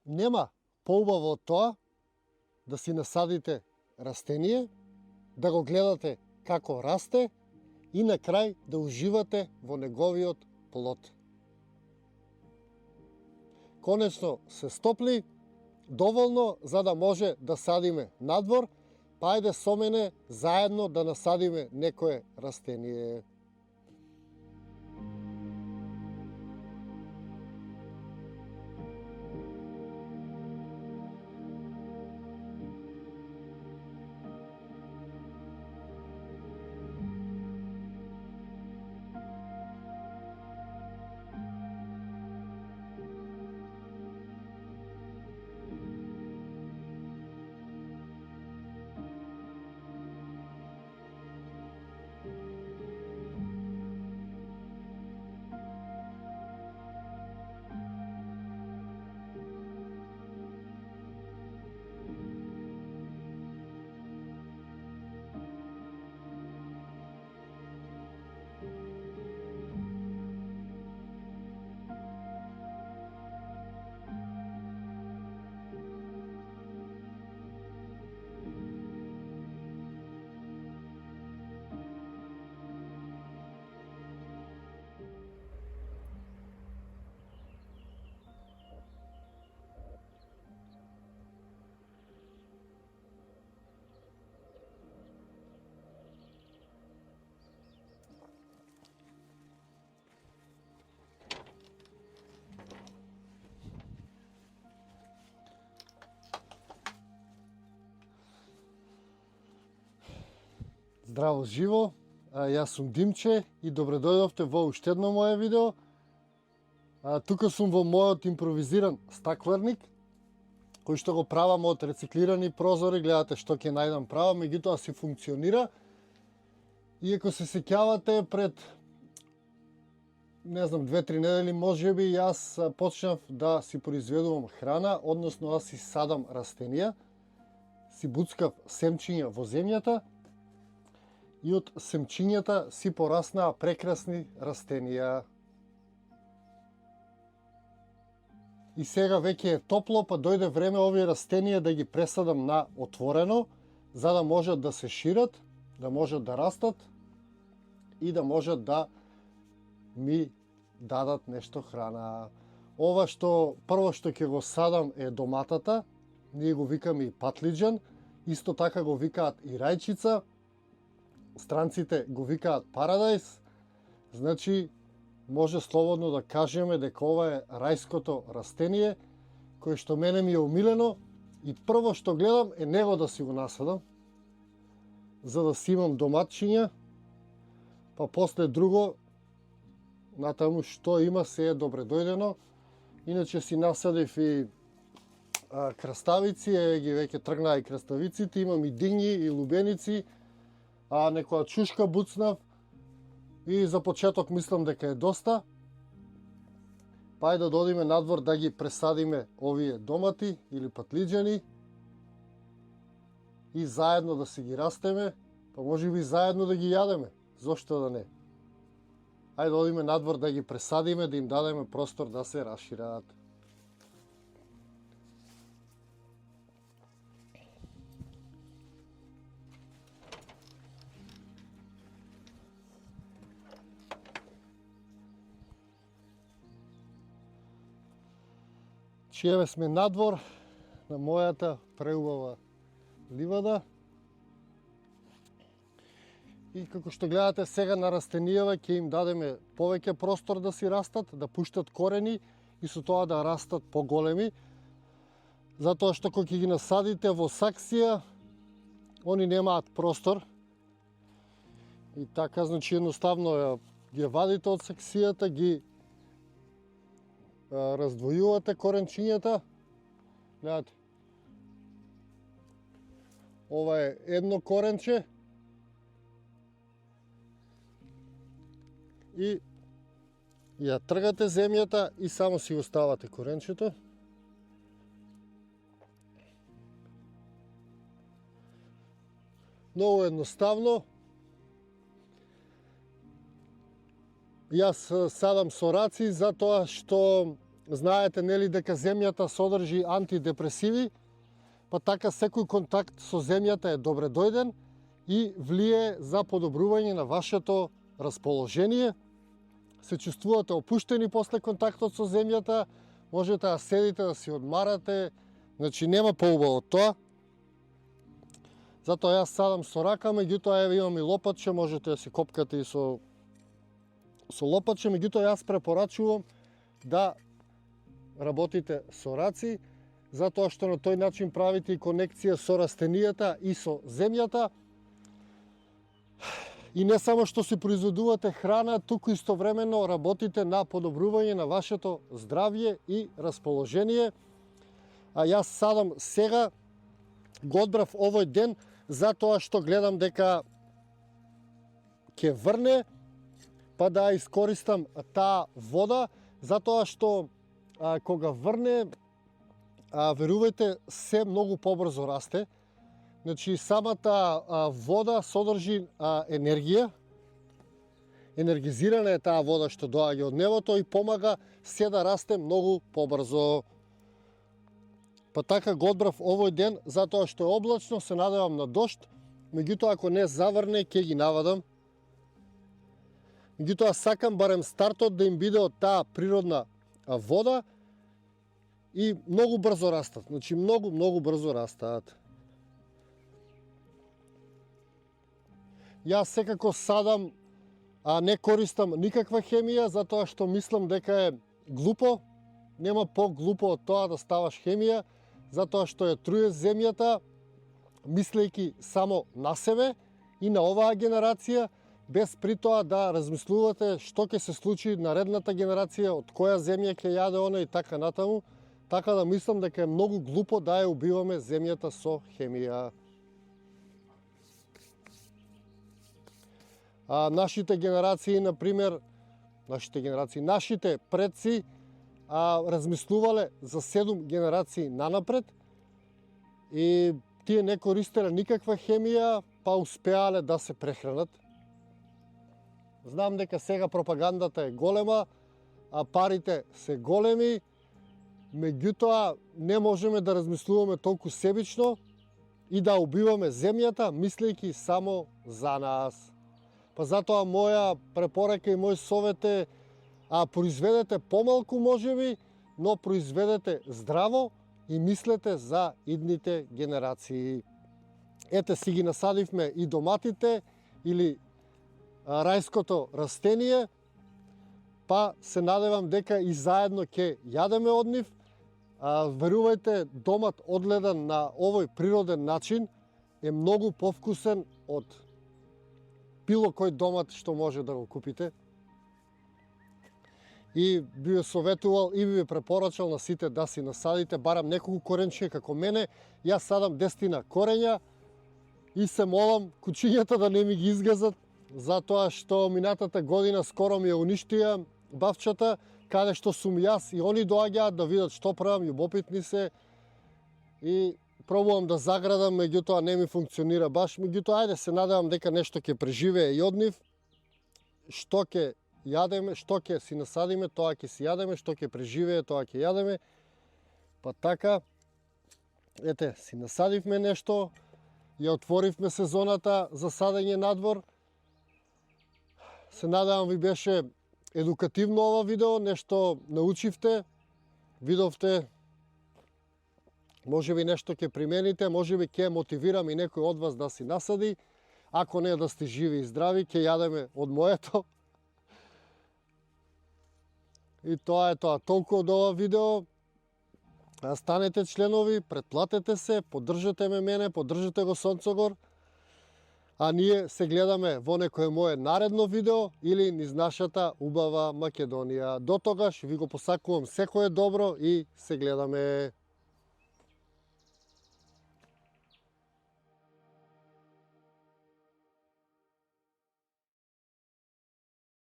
Нема поубаво од тоа да си насадите растение, да го гледате како расте и на крај да уживате во неговиот плод. Конечно се стопли доволно за да може да садиме надвор, па ајде со мене заедно да насадиме некое растение. Здраво живо, јас сум Димче и добре дојдовте во уште едно моје видео. Тука сум во мојот импровизиран стакларник, кој што го правам од рециклирани прозори, гледате што ќе најдам правам, меѓутоа си функционира. И ако се сеќавате пред, не знам, 2-3 недели можеби, јас почнав да си произведувам храна, односно да си садам растенија, си буцкав семчиња во земјата, и од семчињата си пораснаа прекрасни растенија. И сега веќе е топло, па дојде време овие растенија да ги пресадам на отворено, за да можат да се шират, да можат да растат и да можат да ми дадат нешто храна. Ова што прво што ќе го садам е доматата, ние го викаме и патлиџан, исто така го викаат и рајчица, странците го викаат парадајс, значи може слободно да кажеме дека ова е рајското растение, кое што мене ми е умилено и прво што гледам е него да си го насадам, за да си имам доматчиња, па после друго, натаму што има се е добре дојдено. Иначе си насадив и краставици, ги веќе тргнаа и краставиците, имам и дињи и лубеници, некоја чушка буцнав и за почеток мислам дека е доста. Па ајде да одиме надвор да ги пресадиме овие домати или патлиџани и заедно да си ги растеме, па може би заедно да ги јадеме, зошто да не. Ајде да одиме надвор да ги пресадиме, да им дадеме простор да се расшират. Еве сме надвор на мојата преубава ливада. И како што гледате сега на растенијава ќе им дадеме повеќе простор да си растат, да пуштат корени и со тоа да растат поголеми. Затоа што кога ќе ги насадите во саксија, они немаат простор. И така, значи едноставно ги вадите од саксијата, ги раздвојувате коренчињата. Гледате. Ова е едно коренче. И ја тргате земјата и само си го ставате коренчето. Многу едноставно. Јас садам со раци затоа што Знаете, нели, дека земјата содржи антидепресиви, па така секој контакт со земјата е добре дојден и влие за подобрување на вашето расположение. Се чувствувате опуштени после контактот со земјата, можете да седите, да си одмарате, значи нема поубаво од тоа. Затоа јас садам со рака, меѓутоа имам и лопатче, можете да си копкате и со лопатче, меѓутоа јас препорачувам да работите со раци, затоа што на тој начин правите и конекција со растенијата и со земјата. И не само што си произведувате храна, туку истовремено работите на подобрување на вашето здравје и расположение. А јас садам сега, го одбрав овој ден, затоа што гледам дека ќе врне, па да искористам таа вода, затоа што кога врне, верувајте, се многу побрзо расте. Значи, самата вода содржи енергија, енергизирана е таа вода што доаѓа од небото и помага се да расте многу побрзо. Па така го одбрав овој ден, затоа што е облачно, се надевам на дожд, меѓутоа ако не заврне, ќе ги навадам. Меѓутоа сакам барем стартот да им биде од таа природна вода и многу брзо растат. Значи, многу брзо растаат. Јас секако садам, не користам никаква хемија, затоа што мислам дека е глупо. Нема по-глупо од тоа да ставаш хемија, затоа што ја труе земјата, мислејќи само на себе и на оваа генерација, без при тоа да размислувате што ќе се случи наредната генерација, од која земја ќе јаде она и така натаму. Така да мислам дека е многу глупо да ја убиваме земјата со хемија. Нашите генерации, например, нашите предци размислувале за 7 генерации нанапред и тие не користеле никаква хемија, па успеале да се прехранат. Знам дека сега пропагандата е голема, а парите се големи, меѓутоа не можеме да размислуваме толку себично и да убиваме земјата, мислејќи само за нас. Па затоа моја препорака и мој совет е, произведете помалку можеби, но произведете здраво и мислете за идните генерации. Ете си ги насадивме и доматите или рајското растение, па се надевам дека и заедно ќе јадеме од нив. Верувајте, домат одгледан на овој природен начин е многу повкусен од било кој домат што може да го купите. И би ве советувал и би ве препорачал на сите да си насадите барам неколку коренче како мене. Јас садам 10 корења и се молам кучињата да не ми ги изгазат, затоа што минатата година скоро ми ја уништија бавчата, каде што сум јас и они доаѓаат да видат што правам, љубопитни се и пробувам да заградам, меѓутоа не ми функционира баш, меѓутоа ајде се надевам дека нешто ќе преживее и од нив. Што ќе јадеме, што ќе си насадиме, тоа ќе си јадеме, што ќе преживее, тоа ќе јадеме. Па така, ете, си насадивме нешто, ја отворивме сезоната за садење надвор. Се надевам ви беше едукативно ова видео, нешто научивте, видовте, можеби нешто ќе примените, можеби ќе мотивирам и некој од вас да си насади. Ако не да сте живи и здрави, ќе јадеме од моето. И тоа е тоа. Толку од ова видео. Станете членови, претплатете се, поддржете ме мене, поддржете го Сонцогор. А ние се гледаме во некое мое наредно видео или низ нашата убава Македонија. До тогаш ви го посакувам секое добро и се гледаме.